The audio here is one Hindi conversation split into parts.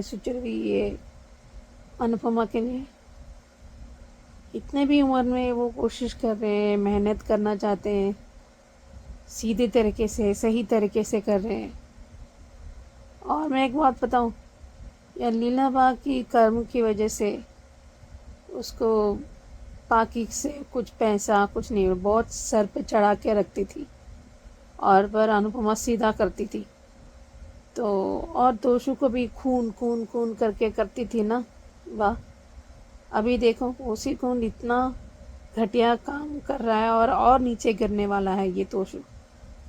सोच रही ये अनुपमा के लिए। इतने भी उम्र में वो कोशिश कर रहे हैं, मेहनत करना चाहते हैं, सीधे तरीके से सही तरीके से कर रहे हैं। और मैं एक बात बताऊं, या लीलाबा की कर्म की वजह से उसको बाकी से कुछ पैसा कुछ नहीं, बहुत सर पे चढ़ा के रखती थी और पर अनुपमा सीधा करती थी। तो और तोशु को भी खून खून खून करके करती थी ना। वाह, अभी देखो उसी खून इतना घटिया काम कर रहा है और नीचे गिरने वाला है ये तोशु।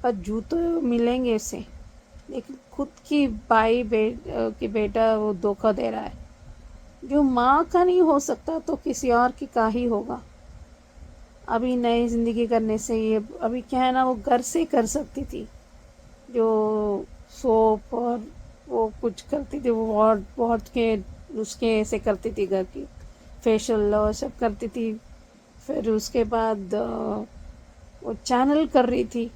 पर जूते मिलेंगे इसे, लेकिन खुद की की बेटा वो धोखा दे रहा है। जो माँ का नहीं हो सकता तो किसी और की का ही होगा। अभी नई ज़िंदगी करने से ये अभी क्या है ना, वो घर से कर सकती थी, जो सोप और वो कुछ करती थी, वो बहुत बहुत के उसके ऐसे करती थी, घर की फेशियल और सब करती थी। फिर उसके बाद वो चैनल कर रही थी।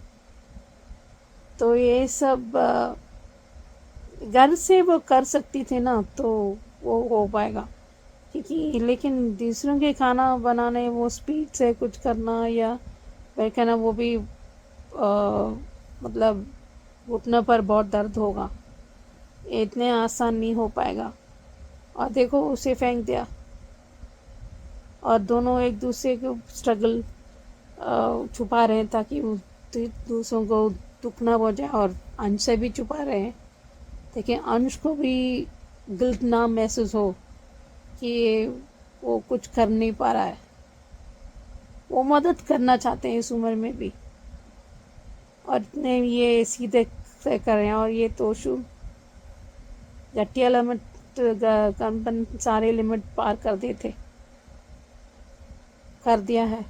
तो ये सब घर से वो कर सकती थी ना, तो वो हो पाएगा। क्योंकि लेकिन दूसरों के खाना बनाने वो स्पीड से कुछ करना या फिर कहना, वो भी मतलब घुटनों पर बहुत दर्द होगा, इतने आसान नहीं हो पाएगा। और देखो उसे फेंक दिया, और दोनों एक दूसरे को स्ट्रगल छुपा रहे हैं ताकि दूसरों को दुख ना पहुंचे, और अंश से भी छुपा रहे हैं ताकि अंश को भी गिल्ट ना महसूस हो कि वो कुछ कर नहीं पा रहा है। वो मदद करना चाहते हैं इस उम्र में भी, और इतने ये सीधे से कर रहे हैं। और ये तोशु घटिया लिमिट, कंपन सारे लिमिट पार कर दिए थे, कर दिया है।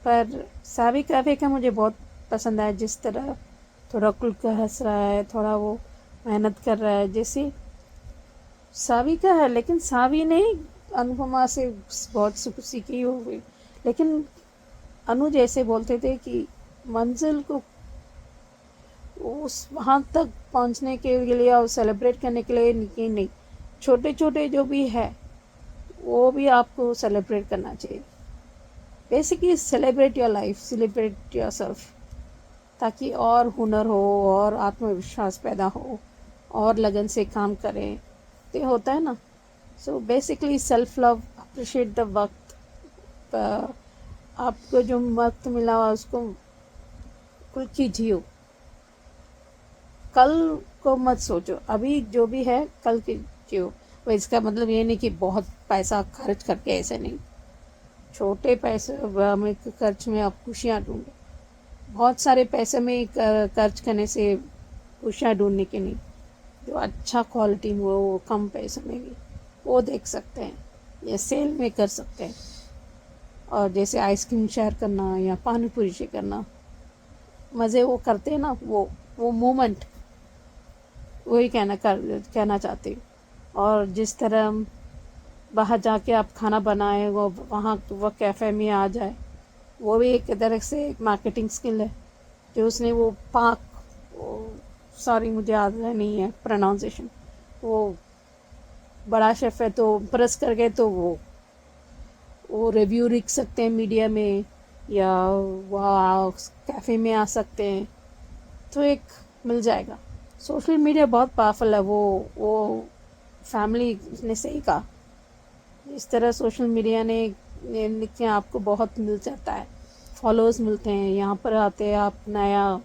पर सावी कैफे का मुझे बहुत पसंद आया, जिस तरह थोड़ा खुल कर हंस रहा है, थोड़ा वो मेहनत कर रहा है, जैसे सावी का है। लेकिन सावी ने अनुपमा से बहुत सीखी होगी। लेकिन अनु जैसे बोलते थे कि मंजिल को उस वहाँ तक पहुँचने के लिए और सेलिब्रेट करने के लिए नहीं, छोटे छोटे जो भी है वो भी आपको सेलिब्रेट करना चाहिए। Basically celebrate your life, celebrate your self, ताकि और हुनर हो और आत्मविश्वास पैदा हो और लगन से काम करें, तो होता है ना। So basically self love, appreciate the वक्त, आपको जो वक्त मिला हुआ उसको खुल की जियो। कल को मत सोचो, अभी जो भी है कल की जियो। वो इसका मतलब ये नहीं कि बहुत पैसा खर्च करके, ऐसे नहीं। छोटे पैसे में खर्च में आप खुशियाँ ढूंढो, बहुत सारे पैसे में खर्च करने से खुशियाँ ढूंढने के नहीं। जो अच्छा क्वालिटी हो वो कम पैसे में भी वो देख सकते हैं, या सेल में कर सकते हैं। और जैसे आइसक्रीम शेयर करना या पानी पूरी शेयर करना, मज़े वो करते हैं ना, वो मोमेंट, वही कहना चाहती हूँ। और जिस तरह बाहर जाके आप खाना बनाए, वो वहाँ वो कैफ़े में आ जाए, वो भी एक तरह से एक मार्केटिंग स्किल है जो उसने वो पाक, सॉरी मुझे याद नहीं है प्रोनाउंसिएशन, वो बड़ा शेफ़ है तो प्रेस कर गए, तो वो रिव्यू लिख सकते हैं मीडिया में, या वह कैफ़े में आ सकते हैं, तो एक मिल जाएगा। सोशल मीडिया बहुत पावरफुल है, वो फैमिली ने सही कहा। इस तरह सोशल मीडिया ने आपको बहुत मिल जाता है, फॉलोअर्स मिलते हैं, यहाँ पर आते हैं आप नया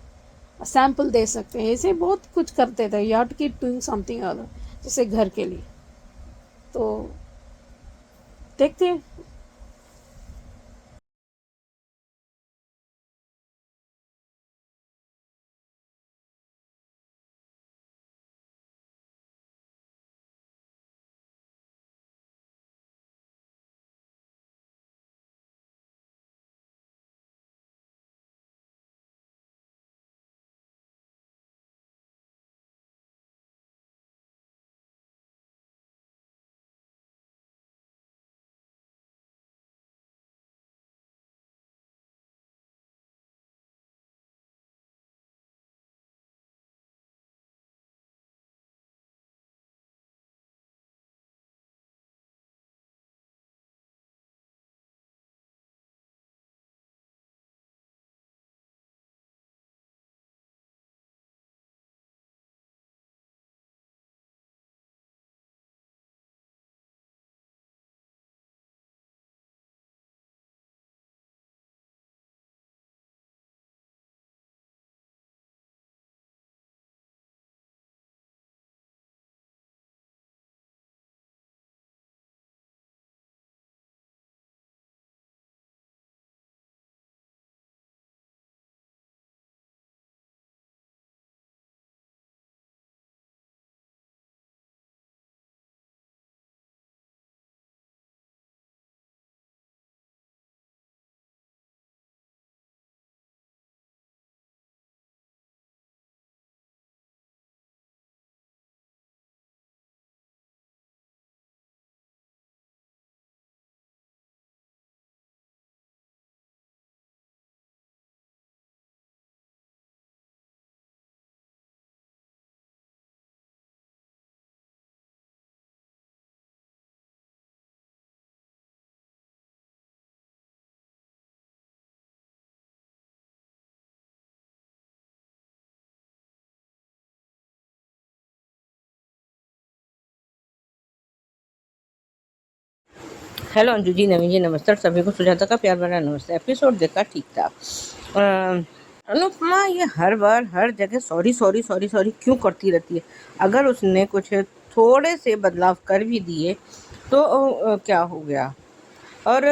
सैम्पल दे सकते हैं, ऐसे बहुत कुछ करते थे। You have to keep doing something other, जैसे घर के लिए। तो देखते हैं। हेलो अंजू जी, नवीन जी, नमस्ते। और सभी को सुजाता का प्यार भरा नमस्ते। एपिसोड देखा, ठीक था। अनुपमा ये हर बार हर जगह सॉरी सॉरी सॉरी सॉरी क्यों करती रहती है? अगर उसने कुछ थोड़े से बदलाव कर भी दिए तो क्या हो गया? और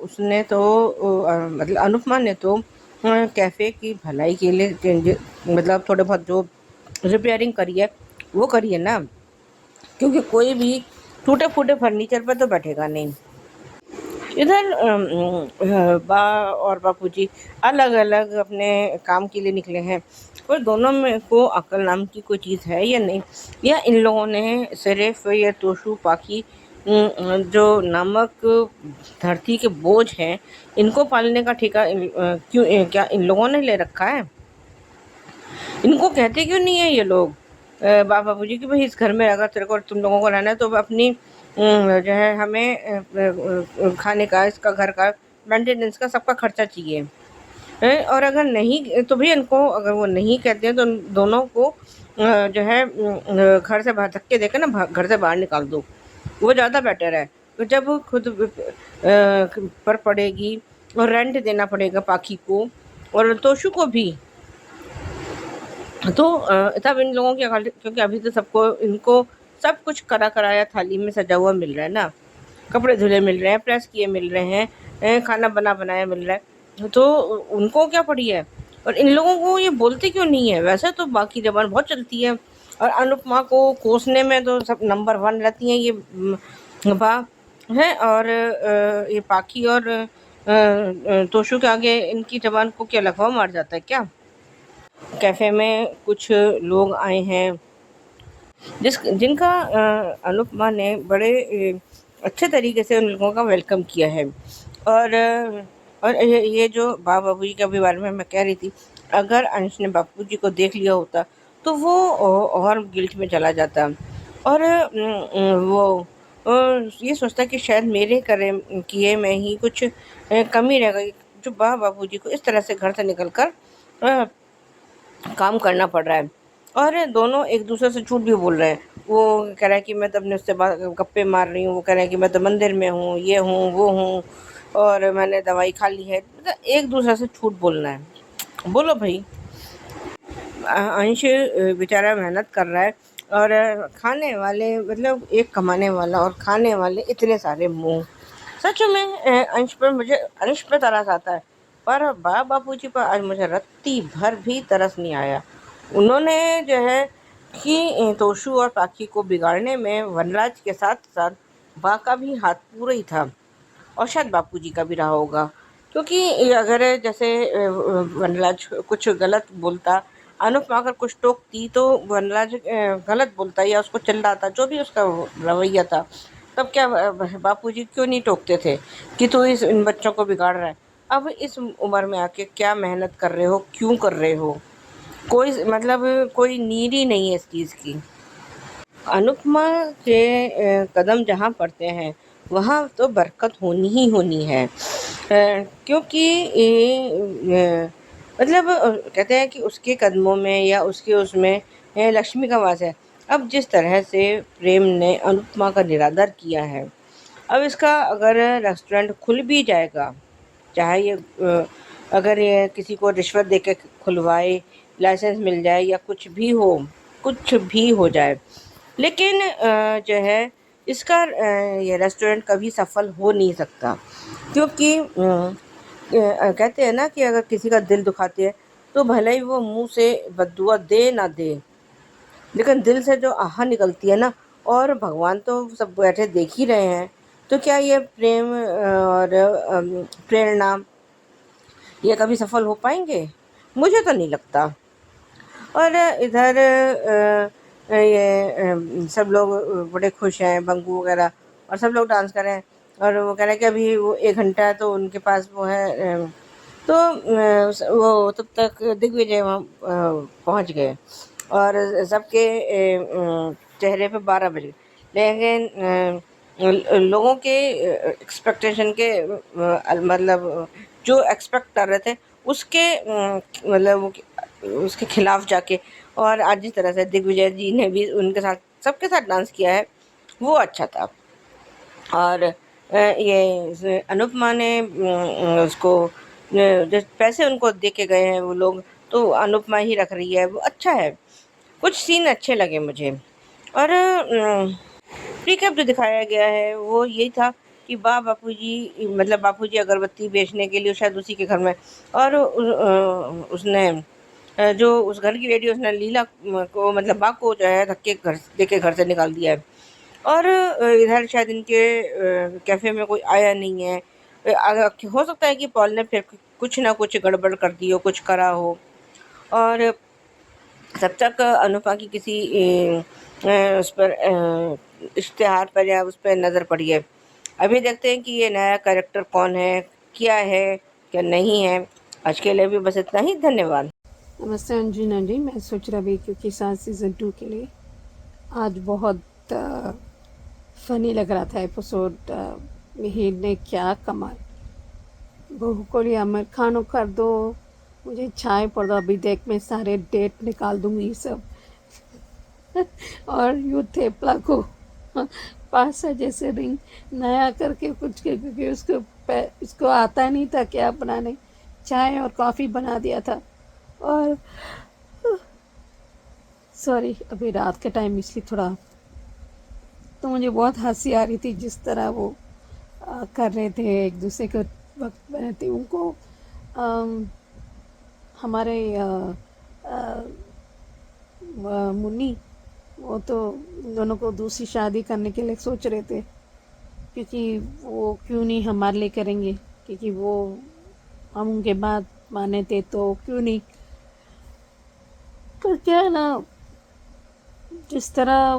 उसने तो मतलब अनुपमा ने तो कैफ़े की भलाई के लिए मतलब थोड़े बहुत जो रिपेयरिंग करी है वो करी है ना, क्योंकि कोई भी टूटे फूटे फर्नीचर पर तो बैठेगा नहीं। इधर बा और बापूजी अलग अलग अपने काम के लिए निकले हैं, पर दोनों में को अक्ल नाम की कोई चीज़ है या नहीं, या इन लोगों ने सिर्फ ये तोशु पाकी जो नामक धरती के बोझ हैं इनको पालने का ठेका क्या इन लोगों ने ले रखा है? इनको कहते क्यों नहीं है ये लोग बाबू जी कि भाई इस घर में अगर तेरे को तुम लोगों को रहना है तो अपनी जो है हमें खाने का, इसका, घर का मेंटेनेंस का सबका खर्चा चाहिए और अगर नहीं तो भी इनको, अगर वो नहीं कहते हैं तो दोनों को जो है घर से बाहर धक्के देकर ना घर से बाहर निकाल दो, वो ज़्यादा बेटर है। तो जब खुद पर पड़ेगी और रेंट देना पड़ेगा पाखी को और तोशु को भी, तो तब इन लोगों की, क्योंकि अभी तो सबको इनको सब कुछ करा कराया थाली में सजा हुआ मिल रहा है ना, कपड़े धुले मिल रहे हैं, प्रेस किए मिल रहे हैं, खाना बना बनाया मिल रहा है, तो उनको क्या पड़ी है? और इन लोगों को ये बोलते क्यों नहीं है? वैसे तो बाकी जबान बहुत चलती है और अनुपमा को कोसने में तो सब नंबर 1 रहती हैं ये बा है, और ये पाखी और तोशु के आगे इनकी जबान को क्या लखवा मार जाता है क्या? कैफ़े में कुछ लोग आए हैं जिनका अनुपमा ने बड़े अच्छे तरीके से उन लोगों का वेलकम किया है। और ये जो बाबू जी के अभी बारे में मैं कह रही थी, अगर अंश ने बापू जी को देख लिया होता तो वो और गिल्ट में चला जाता और वो ये सोचता कि शायद मेरे करे किए में ही कुछ कमी रह गई, जो बाबू जी को इस तरह से घर से निकल कर काम करना पड़ रहा है। और दोनों एक दूसरे से झूठ भी बोल रहे हैं। वो कह रहा है कि मैं तो अपने उससे गप्पे मार रही हूँ, वो कह रहा है कि मैं तो मंदिर में हूँ, ये हूँ वो हूँ और मैंने दवाई खा ली है। मतलब एक दूसरे से झूठ बोलना है। बोलो भाई। अंश बेचारा मेहनत कर रहा है और खाने वाले, मतलब एक कमाने वाला और खाने वाले इतने सारे मुंह। सच में अंश पे तरस आता है, पर बापूजी पर आज मुझे रत्ती भर भी तरस नहीं आया। उन्होंने जो है कि तोशु और पाखी को बिगाड़ने में वनराज के साथ साथ बा का भी हाथ पूरा ही था और शायद बापूजी का भी रहा होगा, क्योंकि अगर जैसे वनराज कुछ गलत बोलता, अनुपमा अगर कुछ टोकती तो वनराज गलत बोलता या उसको चिल्लाता, जो भी उसका रवैया था, तब क्या बापूजी क्यों नहीं टोकते थे कि तू इन बच्चों को बिगाड़ रहा है? अब इस उम्र में आके क्या मेहनत कर रहे हो, क्यों कर रहे हो? कोई मतलब कोई नीड ही नहीं है इस चीज़ की। अनुपमा के कदम जहाँ पड़ते हैं वहाँ तो बरकत होनी ही होनी है, क्योंकि मतलब कहते हैं कि उसके कदमों में या उसके उसमें लक्ष्मी का वास है। अब जिस तरह से प्रेम ने अनुपमा का निरादर किया है, अब इसका अगर रेस्टोरेंट खुल भी जाएगा, चाहे ये अगर ये किसी को रिश्वत देके खुलवाए, लाइसेंस मिल जाए या कुछ भी हो, कुछ भी हो जाए, लेकिन जो है इसका ये रेस्टोरेंट कभी सफल हो नहीं सकता, क्योंकि कहते हैं ना कि अगर किसी का दिल दुखाती है तो भले ही वो मुंह से बद्दुआ दे ना दे, लेकिन दिल से जो आह निकलती है ना, और भगवान तो सब बैठे देख ही रहे हैं, तो क्या ये प्रेम और प्रेरणा ये कभी सफल हो पाएंगे? मुझे तो नहीं लगता। और इधर सब लोग बड़े खुश हैं, बंगू वगैरह, और सब लोग डांस कर रहे हैं और वो कह रहे हैं कि अभी वो 1 घंटा तो उनके पास वो है, तो वो तब तक दिग्विजय वहाँ पहुँच गए और सबके चेहरे पे 12 बज गए, लेकिन लोगों के एक्सपेक्टेशन के मतलब जो एक्सपेक्ट कर रहे थे उसके मतलब उसके खिलाफ जाके, और आज जिस तरह से दिग्विजय जी ने भी उनके साथ सबके साथ डांस किया है वो अच्छा था। और अनुपमा ने उसको जो पैसे उनको दे के गए हैं वो लोग, तो अनुपमा ही रख रही है, वो अच्छा है। कुछ सीन अच्छे लगे मुझे। और रिकैप जो दिखाया गया है वो यही था कि बापूजी, मतलब बापूजी अगरबत्ती बेचने के लिए शायद उसी के घर में, और उसने जो उस घर की लेडी, उसने लीला को, मतलब बा को जो है धक्के घर देके घर से निकाल दिया है। और इधर शायद इनके कैफ़े में कोई आया नहीं है। हो सकता है कि पॉल ने फिर कुछ ना कुछ गड़बड़ कर दी हो, कुछ करा हो। और तब तक अनुपमा की किसी उस पर इश्तिहार पर या उस पर नज़र पड़ी है। अभी देखते हैं कि ये नया कैरेक्टर कौन है, क्या है, क्या नहीं है। आज के लिए भी बस इतना ही। धन्यवाद। नमस्ते अंजुना जी, मैं सोच रहा भी क्योंकि साथ सीज़न 2 के लिए आज बहुत फनी लग रहा था एपिसोड। मिहिर ने क्या कमाल, बहू को लिए आमिर खान को कर दो, मुझे छाए पड़ दो, अभी देख मैं सारे डेट निकाल दूंगी सब। और यू थेपला को पासा जैसे रिंग नया करके कुछ के, क्योंकि उसको आता नहीं था क्या बनाने, चाय और कॉफ़ी बना दिया था। और सॉरी, अभी रात के टाइम इसलिए थोड़ा, तो मुझे बहुत हंसी आ रही थी जिस तरह वो कर रहे थे एक दूसरे को वक्त बनाते उनको। अम, हमारे मुन्नी, वो तो इन दोनों को दूसरी शादी करने के लिए सोच रहे थे, क्योंकि वो क्यों नहीं हमारे लिए करेंगे, क्योंकि वो हम उनके बात माने थे तो क्यों नहीं। पर क्या है ना, जिस तरह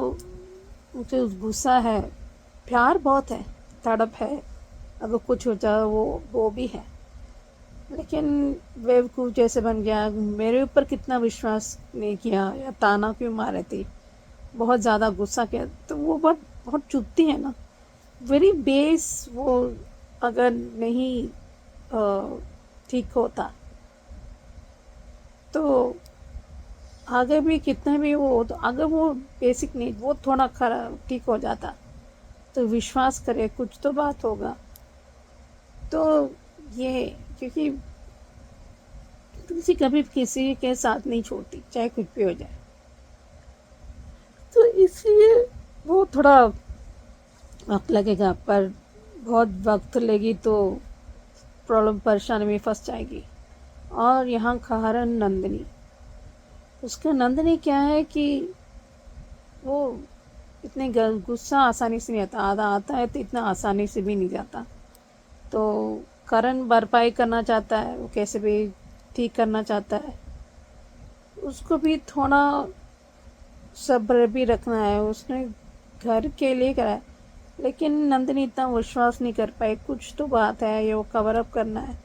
उनके उस गुस्सा है, प्यार बहुत है, तड़प है, अगर कुछ हो जाए वो भी है, लेकिन बेवकूफ़ जैसे बन गया। मेरे ऊपर कितना विश्वास नहीं किया, या ताना क्यों मारे थे, बहुत ज़्यादा गुस्सा किया, तो वो बहुत बहुत चुभती है ना। वेरी बेस वो अगर नहीं ठीक होता तो आगे भी कितना भी वो, तो अगर वो बेसिक नहीं, वो थोड़ा खराब ठीक हो जाता तो विश्वास करे कुछ तो बात होगा। तो ये, क्योंकि तुलसी कभी किसी के साथ नहीं छोड़ती, चाहे कुछ भी हो जाए, तो इसलिए वो थोड़ा वक्त लगेगा, पर बहुत वक्त लेगी तो प्रॉब्लम परेशानी में फंस जाएगी। और यहाँ कारण नंदिनी, उसका नंदिनी क्या है कि वो इतने गुस्सा आसानी से नहीं आता, आधा आता है तो इतना आसानी से भी नहीं जाता। तो करण भरपाई करना चाहता है, वो कैसे भी ठीक करना चाहता है, उसको भी थोड़ा सब्र भी रखना है। उसने घर के लिए करा है, लेकिन नंदिनी इतना विश्वास नहीं कर पाई, कुछ तो बात है, ये वो कवर अप करना है।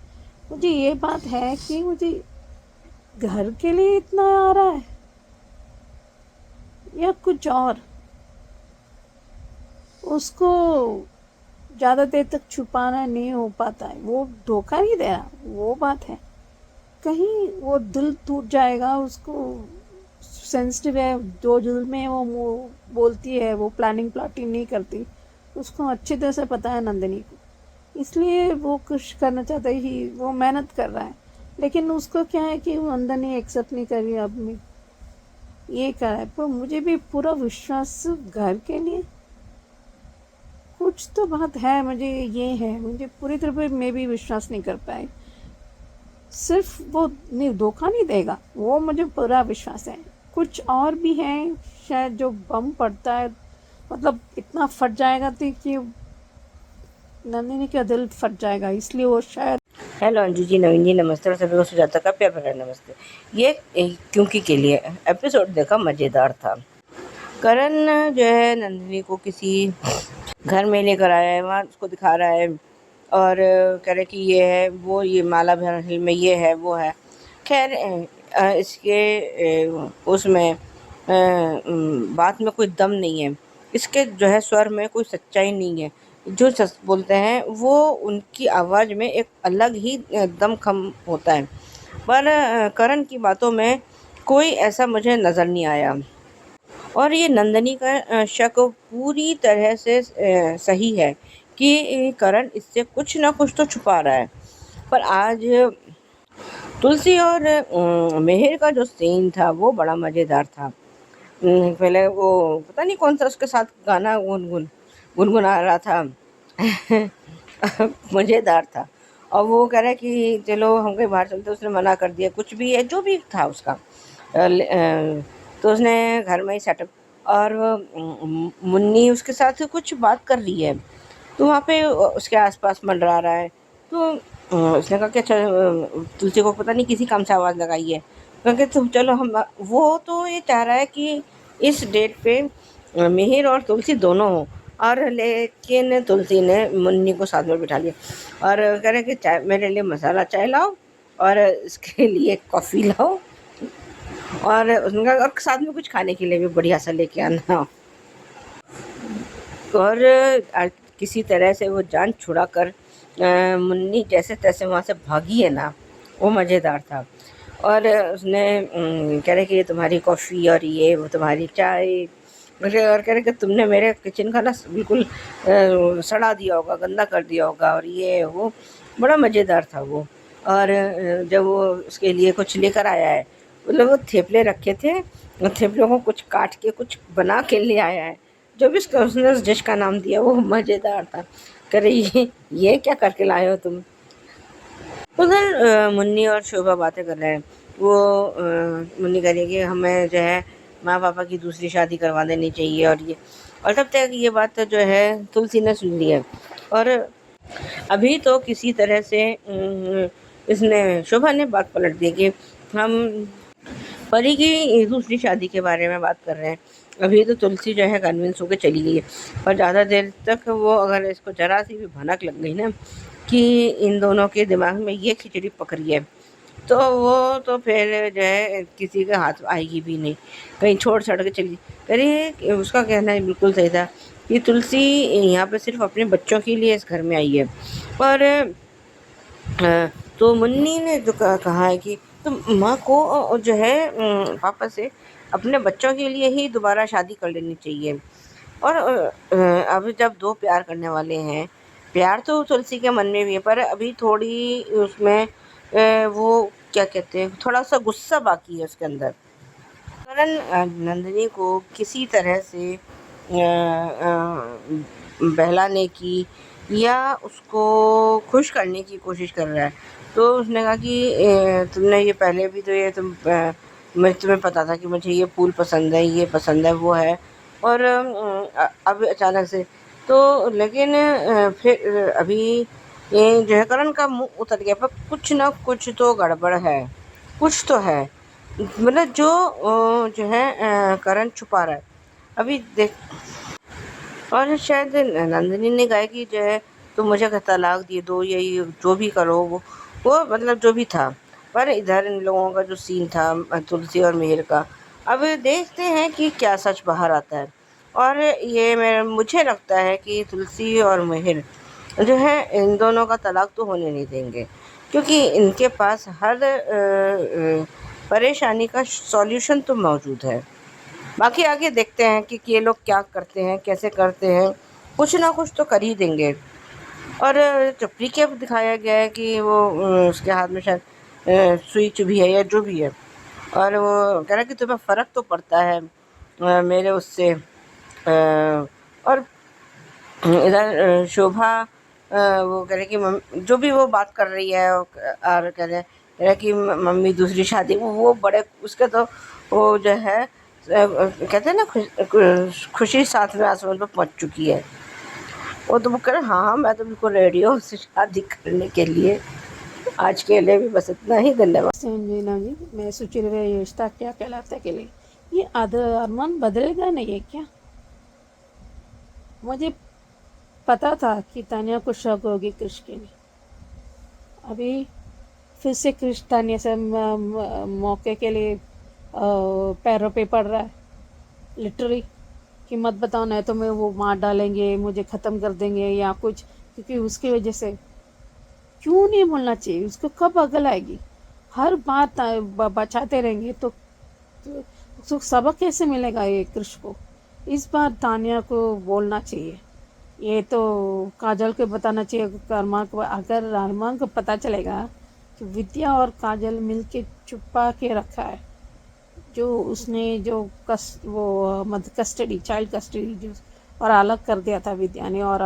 मुझे ये बात है कि मुझे घर के लिए इतना आ रहा है या कुछ और, उसको ज़्यादा देर तक छुपाना नहीं हो पाता है, वो धोखा नहीं दे रहा, वो बात है। कहीं वो दिल टूट जाएगा, उसको सेंसिटिव है, जो दिल में वो बोलती है, वो प्लानिंग नहीं करती, उसको अच्छी तरह से पता है नंदिनी को, इसलिए वो कुछ करना चाहता है ही, वो मेहनत कर रहा है। लेकिन उसको क्या है कि वो नंदिनी एक्सेप्ट नहीं कर रही, अब मैं ये कर रहा है, पर मुझे भी पूरा विश्वास घर के लिए, कुछ तो बात है, मुझे ये है, मुझे पूरी तरह पे मैं भी विश्वास नहीं कर पाई। सिर्फ वो नहीं, धोखा नहीं देगा, वो मुझे पूरा विश्वास है। कुछ और भी है शायद जो बम पड़ता है, मतलब इतना फट जाएगा तो कि नंदिनी का दिल फट जाएगा, इसलिए वो शायद। हेलो अंजू जी, नवीन जी, नमस्ते, और सभी को सुजाता का प्यार भरा नमस्ते। ये क्योंकि के लिए एपिसोड देखा, मज़ेदार था। करण जो है नंदिनी को किसी घर में लेकर आया है, वहाँ उसको दिखा रहा है और कह रहे कि ये है वो, ये माला महल में ये है वो है। खैर इसके उसमें बात में कोई दम नहीं है, इसके जो है स्वर में कोई सच्चाई नहीं है। जो सच बोलते हैं वो उनकी आवाज़ में एक अलग ही दमखम होता है, पर करण की बातों में कोई ऐसा मुझे नज़र नहीं आया। और ये नंदिनी का शक पूरी तरह से सही है कि करण इससे कुछ ना कुछ तो छुपा रहा है। पर आज तुलसी और मिहिर का जो सीन था वो बड़ा मज़ेदार था। पहले वो पता नहीं कौन सा उसके साथ गाना गुनगुना रहा था। मज़ेदार था। और वो कह रहा है कि चलो हम कहीं बाहर चलते, उसने मना कर दिया, कुछ भी है जो भी था उसका। तो उसने घर में ही सेटअप, और मुन्नी उसके साथ कुछ बात कर रही है, तो वहाँ पे उसके आसपास मंडरा रहा है। तो उसने कहा कि अच्छा, तुलसी को पता नहीं किसी काम से आवाज़ लगाई है, क्योंकि तुम चलो हम, वो तो ये चाह रहा है कि इस डेट पे मिहिर और तुलसी दोनों हों, और लेकिन तुलसी ने मुन्नी को साथ में बिठा लिया और कह रहे कि चाय, मेरे लिए मसाला चाय लाओ और इसके लिए कॉफ़ी लाओ, और उसने कहा और साथ में कुछ खाने के लिए भी बढ़िया सा लेके आना। और किसी तरह से वो जान छुड़ा कर मुन्नी जैसे तैसे वहाँ से भागी है ना, वो मज़ेदार था। और उसने कह रहे कि ये तुम्हारी कॉफ़ी और ये वो तुम्हारी चाय, मुझे और कह रहे कि तुमने मेरे किचन का ना बिल्कुल सड़ा दिया होगा, गंदा कर दिया होगा, और ये वो बड़ा मज़ेदार था वो। और जब वो उसके लिए कुछ लेकर आया है, मतलब वो थेपले रखे थे, उन थेपलों को कुछ काट के कुछ बना के ले आया है, जो भी उसका उसने उस डिश का नाम दिया वो मज़ेदार था। कह रही ये क्या करके लाए हो तुम। उधर मुन्नी और शोभा बातें कर रहे हैं। वो मुन्नी कह रही है कि हमें जो है माँ पापा की दूसरी शादी करवा देनी चाहिए, और ये, और तब तक ये बात जो है तुलसी ने सुन ली है। और अभी तो किसी तरह से इसने, शोभा ने बात पलट दी कि हम परी की दूसरी शादी के बारे में बात कर रहे हैं। अभी तो तुलसी जो है कन्विंस होकर चली गई है, पर ज़्यादा देर तक वो, अगर इसको ज़रा सी भी भनक लग गई ना कि इन दोनों के दिमाग में ये खिचड़ी पक रही है, तो वो तो फिर जो है किसी के हाथ आएगी भी नहीं, कहीं छोड़ छाड़ के चली। अरे उसका कहना है बिल्कुल सही था कि तुलसी यहाँ पे सिर्फ अपने बच्चों के लिए इस घर में आई है। पर तो मुन्नी ने जो कहा है कि तुम माँ को जो है पापा से अपने बच्चों के लिए ही दोबारा शादी कर लेनी चाहिए। और अभी जब दो प्यार करने वाले हैं, प्यार तो तुलसी के मन में भी है, पर अभी थोड़ी उसमें वो क्या कहते हैं, थोड़ा सा गुस्सा बाकी है उसके अंदर। करण नंदिनी को किसी तरह से बहलाने की या उसको खुश करने की कोशिश कर रहा है। तो उसने कहा कि तुमने ये पहले भी तो ये मैं तुम्हें पता था कि मुझे ये फूल पसंद है, ये पसंद है, वो है, और अब अचानक से तो, लेकिन फिर अभी ये जो है करण का मुँह उतर गया, पर कुछ ना कुछ तो गड़बड़ है, कुछ तो है, मतलब जो जो है करण छुपा रहा है अभी देख। और शायद नंदिनी ने कहा कि जो है तुम मुझे तलाक दे दो, यही जो भी करो, वो मतलब जो भी था। पर इधर इन लोगों का जो सीन था तुलसी और मिहिर का, अब देखते हैं कि क्या सच बाहर आता है। और ये मुझे लगता है कि तुलसी और मिहिर जो है इन दोनों का तलाक तो होने नहीं देंगे, क्योंकि इनके पास हर परेशानी का सॉल्यूशन तो मौजूद है। बाकी आगे देखते हैं कि ये लोग क्या करते हैं, कैसे करते हैं, कुछ ना कुछ तो कर ही देंगे। और चपरी के अब दिखाया गया है कि वो उसके हाथ में शायद सुई चुभी है या जो भी है, और वो कह रहा है कि तुम्हें फ़र्क तो पड़ता है मेरे उससे। और इधर शोभा वो कह रहे कि जो भी वो बात कर रही है, और कह रहे कि मम्मी दूसरी शादी, वो बड़े उसके तो वो जो है कहते हैं ना खुशी साथ में आसमान पर पहुंच चुकी है। वो तो वो कह रहे हाँ हाँ मैं तो बिल्कुल रेडी हूँ उससे शादी करने के लिए। आज के लिए भी बस इतना ही, धन्यवाद। संजना जी, मैं सोच रही ये रिश्ता क्या कहलाता है के लिए, ये अरमान बदलेगा नहीं है क्या? मुझे पता था कि तानिया को शक होगी क्रिश के लिए। अभी फिर से क्रिश तानिया से मौके के लिए पैरों पे पड़ रहा है लिटरली, कि मत बताओ नहीं तो मैं वो मार डालेंगे, मुझे ख़त्म कर देंगे या कुछ, क्योंकि उसकी वजह से। क्यों नहीं बोलना चाहिए उसको, कब अकल आएगी? हर बात बचाते रहेंगे तो सबक कैसे मिलेगा ये कृष को? इस बार तानिया को बोलना चाहिए ये तो काजल को बताना चाहिए। अगर अरमान को पता चलेगा कि विद्या और काजल मिलके छुपा के रखा है, जो उसने जो कस्टडी, चाइल्ड कस्टडी जो और अलग कर दिया था विद्या ने, और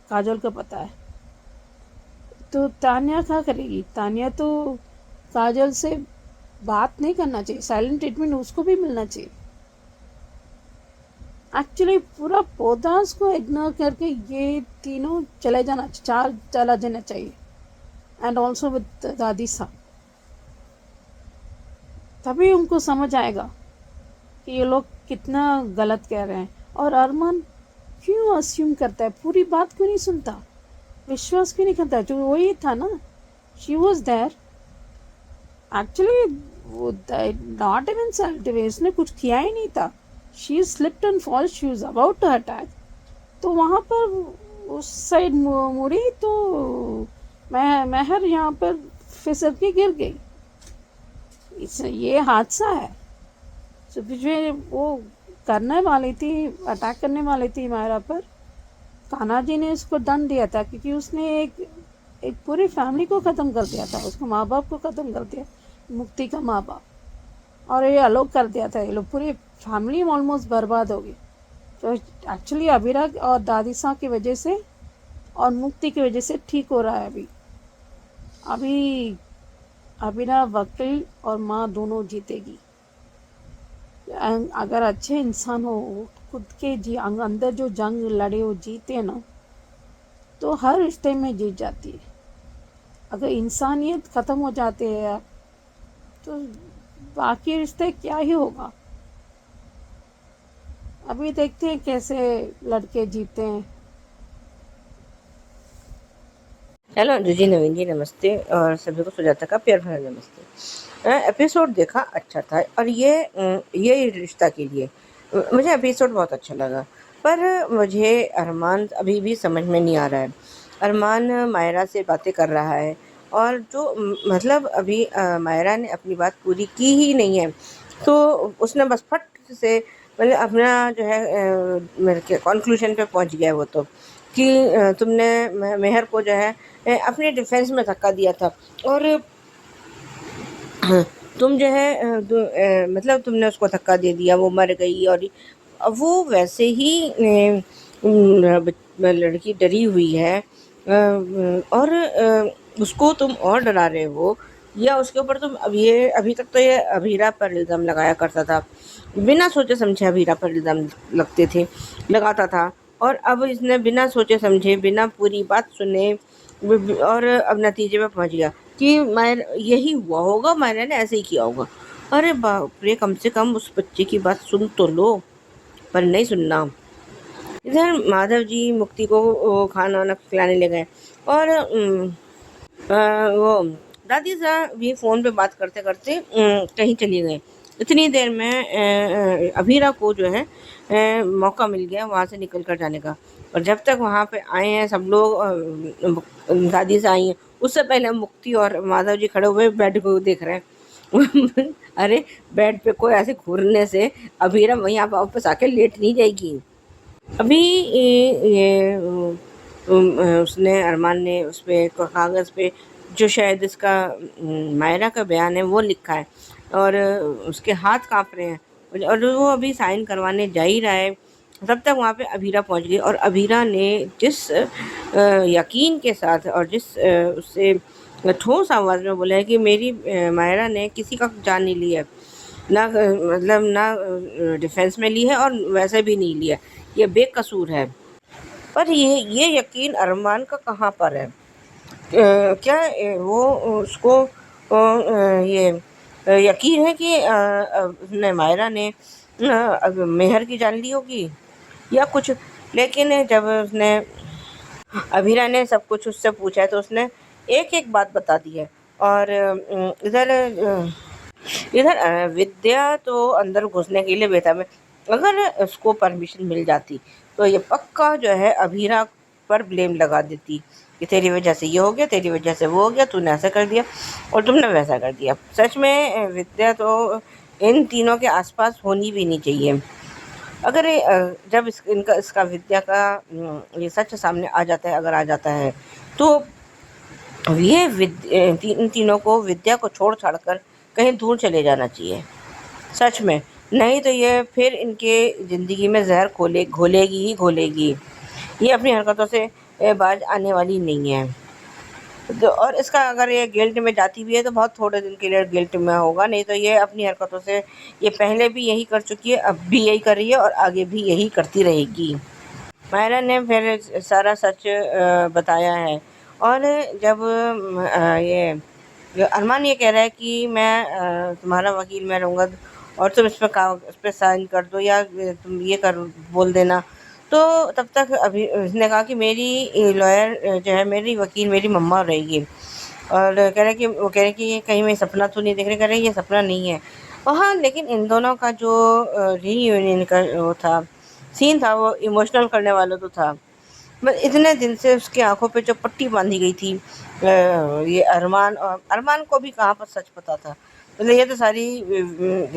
काजल को पता है, तो तान्या क्या करेगी? तान्या तो काजल से बात नहीं करना चाहिए, साइलेंट ट्रीटमेंट उसको भी मिलना चाहिए। एक्चुअली पूरा पौधास को इग्नोर करके ये तीनों चला जाना चाहिए, एंड ऑल्सो विद दादी साहब। तभी उनको समझ आएगा कि ये लोग कितना गलत कह रहे हैं। और अरमान क्यों अस्यूम करता है, पूरी बात क्यों नहीं सुनता, विश्वास क्यों नहीं करता? जो वही था ना, शी वॉज देयर एक्चुअली, वो नॉट इवन सेल्फ, इसने कुछ किया ही नहीं था। She slipped on false shoes about to attack, तो वहाँ पर उस साइड मुड़ी तो महर यहाँ पर फिसल के गिर गई। ये हादसा है। तो जो वो करने वाली थी, अटैक करने वाली थी मायरा पर, कान्हा जी ने उसको दंड दिया था, क्योंकि उसने एक पूरी फैमिली को ख़त्म कर दिया था, उसके माँ बाप को ख़त्म कर दिया, मुक्ति का माँ बाप, और ये अलग कर दिया था। ये लोग पूरी फैमिली ऑलमोस्ट बर्बाद हो गई। तो एक्चुअली अबीरा और दादी साहब की वजह से और मुक्ति की वजह से ठीक हो रहा है अभी अबीरा, वकील और माँ दोनों जीतेगी। अगर अच्छे इंसान हो, खुद के अंदर जो जंग लड़े हो जीते ना, तो हर रिश्ते में जीत जाती है। अगर इंसानियत ख़त्म हो जाती है तो बाकी रिश्ते क्या ही होगा। अभी देखते हैं कैसे लड़के जीते हैं। हेलो जी, नवीन जी नमस्ते, और सभी को सुजाता का प्यार भरा नमस्ते। एपिसोड देखा, अच्छा था, और ये रिश्ता के लिए मुझे एपिसोड बहुत अच्छा लगा। पर मुझे अरमान अभी भी समझ में नहीं आ रहा है। अरमान मायरा से बातें कर रहा है, और जो मतलब अभी मायरा ने अपनी बात पूरी की ही नहीं है, तो उसने बस फट से मतलब अपना जो है मेरे कंक्लूजन पे पहुंच गया वो तो, कि तुमने मेहर को जो है अपने डिफेंस में धक्का दिया था, और तुम जो है मतलब तुमने उसको धक्का दे दिया, वो मर गई, और अब वो वैसे ही लड़की डरी हुई है, और उसको तुम और डरा रहे हो, या उसके ऊपर तुम अभी तक तो ये अभीरा पर इल्ज़ाम लगाया करता था, बिना सोचे समझे अभीरा पर इल्ज़ाम लगाता था, और अब इसने बिना सोचे समझे, बिना पूरी बात सुने, और अब नतीजे पे पहुंच गया कि यही हुआ होगा, मायरा ने ऐसे ही किया होगा। अरे बाप रे, कम से कम उस बच्चे की बात सुन तो लो, पर नहीं सुनना। इधर माधव जी मुक्ति को खाना वाना खिलाने ले गए, और वो दादी साहब भी फ़ोन पे बात करते करते कहीं चली गए। इतनी देर में अभीरा को जो है मौका मिल गया वहाँ से निकल कर जाने का, और जब तक वहाँ पे आए हैं सब लोग, दादी से आई हैं, उससे पहले मुक्ति और माधव जी खड़े हुए बेड को देख रहे हैं। अरे बेड पे कोई ऐसे घूरने से अभीरा यहाँ वापस आके लेट नहीं जाएगी। अभी ये उसने अरमान ने उस पे कागज़ पे जो शायद इसका मायरा का बयान है वो लिखा है, और उसके हाथ काँप रहे हैं, और वो अभी साइन करवाने जा ही रहा है, तब तक वहाँ पे अभीरा पहुँच गई। और अभीरा ने जिस यकीन के साथ और जिस उससे ठोस आवाज़ में बोला है कि मेरी मायरा ने किसी का जान नहीं लिया, ना मतलब ना डिफेंस में ली है और वैसे भी नहीं लिया, ये बेकसूर है। पर ये यकीन अरमान का कहाँ पर है? क्या वो उसको ये यकीन है कि उसने मायरा ने मेहर की जान ली होगी या कुछ? लेकिन जब उसने अभीरा ने सब कुछ उससे पूछा है तो उसने एक एक बात बता दी है, और इधर विद्या तो अंदर घुसने के लिए बेताब है। अगर उसको परमिशन मिल जाती तो ये पक्का जो है अभीरा पर ब्लेम लगा देती कि तेरी वजह से ये हो गया, तेरी वजह से वो हो गया, तूने ऐसा कर दिया और तुमने वैसा कर दिया। सच में विद्या तो इन तीनों के आसपास होनी भी नहीं चाहिए। अगर जब इसका विद्या का ये सच सामने आ जाता है, अगर आ जाता है, तो ये इन तीनों को विद्या को छोड़ छाड़ कर कहीं दूर चले जाना चाहिए, सच में। नहीं तो ये फिर इनके ज़िंदगी में जहर घोलेगी ही घोलेगी। ये अपनी हरकतों से बाज आने वाली नहीं है। तो और इसका अगर ये गिल्ट में जाती भी है तो बहुत थोड़े दिन के लिए गिल्ट में होगा, नहीं तो ये अपनी हरकतों से ये पहले भी यही कर चुकी है, अब भी यही कर रही है और आगे भी यही करती रहेगी। मायरा ने फिर सारा सच बताया है। और जब ये अरमान ये कह रहा है कि मैं तुम्हारा वकील मैं रहूँगा और तुम इस पे साइन कर दो या तुम ये कर बोल देना, तो तब तक अभी उसने कहा कि मेरी लॉयर जो है, मेरी वकील मेरी मम्मा रहेगी। और कह रहे कि वो कह रहे कि कहीं मैं सपना तो नहीं देख रहे, कह रहे ये सपना नहीं है। और हाँ, लेकिन इन दोनों का जो रीयूनियन का वो था, सीन था, वो इमोशनल करने वाला तो था। बस इतने दिन से उसकी आंखों पे जो पट्टी बांधी गई थी, ये अरमान को भी कहाँ पर सच पता था। मतलब ये तो सारी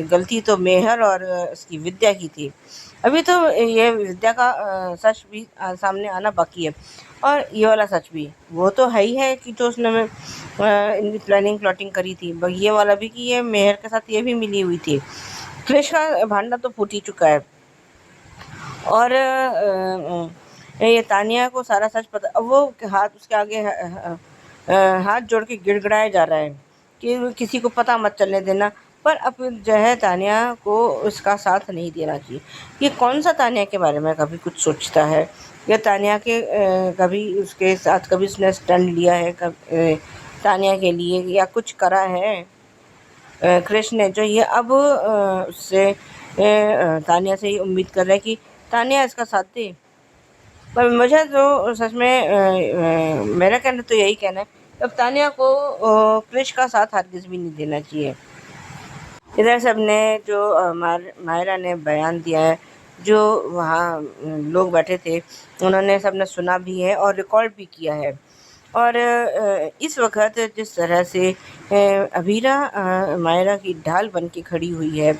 गलती तो मेहर और उसकी विद्या की थी। अभी तो ये विद्या का सच भी सामने आना बाकी है। और ये वाला सच भी वो तो है ही है कि जो उसने इनकी प्लाटिंग करी थी, ये वाला भी कि ये मेहर के साथ ये भी मिली हुई थी। क्रिश का भांडा तो फूट ही चुका है। और ये तानिया को सारा सच पता, अब वो हाथ उसके आगे हाथ जोड़ के गिड़गिड़ाया जा रहा है कि किसी को पता मत चलने देना। पर अब जो है तानिया को उसका साथ नहीं देना चाहिए। ये कौन सा तानिया के बारे में कभी कुछ सोचता है, या तानिया के कभी उसके साथ कभी उसने स्टैंड लिया है तानिया के लिए, या कुछ करा है कृष्ण ने, जो ये अब उससे तानिया से ही उम्मीद कर रहा है कि तानिया इसका साथ दे। पर मुझे तो सच में मेरा कहना तो यही कहना है, अब तानिया को क्रिश का साथ हरगिज़ भी नहीं देना चाहिए। इधर सबने जो मायरा ने बयान दिया है, जो वहाँ लोग बैठे थे, उन्होंने सबने सुना भी है और रिकॉर्ड भी किया है। और इस वक्त जिस तरह से अबीरा मायरा की ढाल बन के खड़ी हुई है,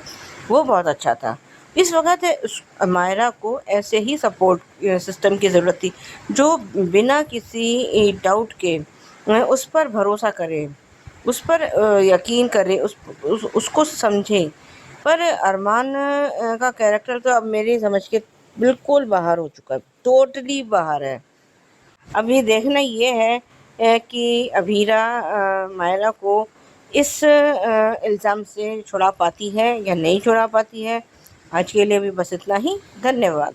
वो बहुत अच्छा था। इस वक्त मायरा को ऐसे ही सपोर्ट सिस्टम की ज़रूरत थी, जो बिना किसी डाउट के उस पर भरोसा करे, उस पर यकीन करे, उसको समझे। पर अरमान का कैरेक्टर तो अब मेरी समझ के बिल्कुल बाहर हो चुका है, टोटली बाहर है। अभी देखना ये है कि अबीरा मायरा को इस इल्ज़ाम से छुड़ा पाती है या नहीं छुड़ा पाती है। आज के लिए भी बस इतना ही। धन्यवाद।